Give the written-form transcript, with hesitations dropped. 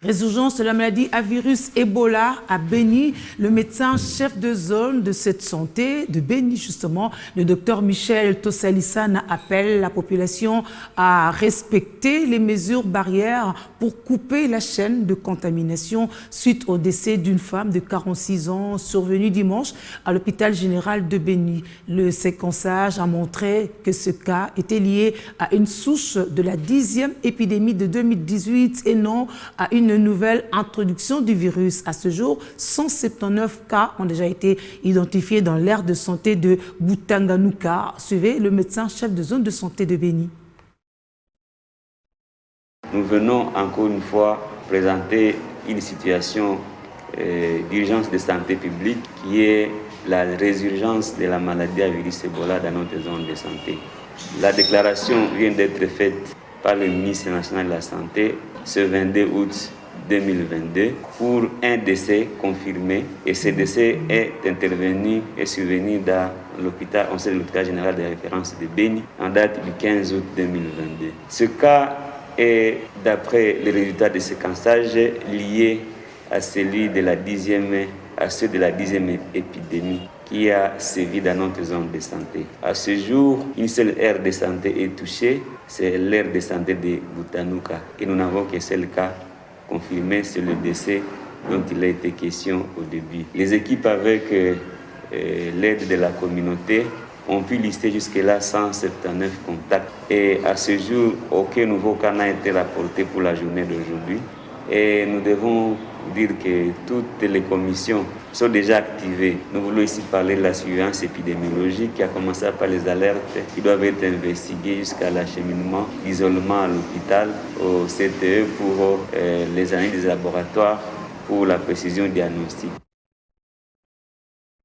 Résurgence de la maladie à virus Ebola à Béni. Le médecin chef de zone de cette santé de Béni, justement, le docteur Michel Tossalissana, appelle la population à respecter les mesures barrières pour couper la chaîne de contamination suite au décès d'une femme de 46 ans survenue dimanche à l'hôpital général de Béni. Le séquençage a montré que ce cas était lié à une souche de la 10e épidémie de 2018 et non à une nouvelle introduction du virus. À ce jour, 179 cas ont déjà été identifiés dans l'aire de santé de Boutanganouka. Suivez le médecin chef de zone de santé de Béni. Nous venons encore une fois présenter une situation d'urgence de santé publique qui est la résurgence de la maladie à virus Ebola dans notre zone de santé. La déclaration vient d'être faite par le ministre national de la Santé ce 22 août 2022 pour un décès confirmé, et ce décès est intervenu et survenu dans l'hôpital général de référence de Béni en date du 15 août 2022. Ce cas est, d'après les résultats de séquençage, lié à celui de la 10e, à ceux de la 10e épidémie qui a sévi dans notre zone de santé. À ce jour, une seule aire de santé est touchée, c'est l'aire de santé de Boutanouka, et nous n'avons qu'un seul cas confirmé, c'est le décès dont il a été question au début. Les équipes, avec l'aide de la communauté, ont pu lister jusque-là 179 contacts. Et à ce jour, aucun nouveau cas n'a été rapporté pour la journée d'aujourd'hui. Et nous devons dire que toutes les commissions sont déjà activées. Nous voulons ici parler de la surveillance épidémiologique qui a commencé par les alertes qui doivent être investiguées jusqu'à l'acheminement, l'isolement à l'hôpital, au CTE pour les analyses des laboratoires pour la précision diagnostique.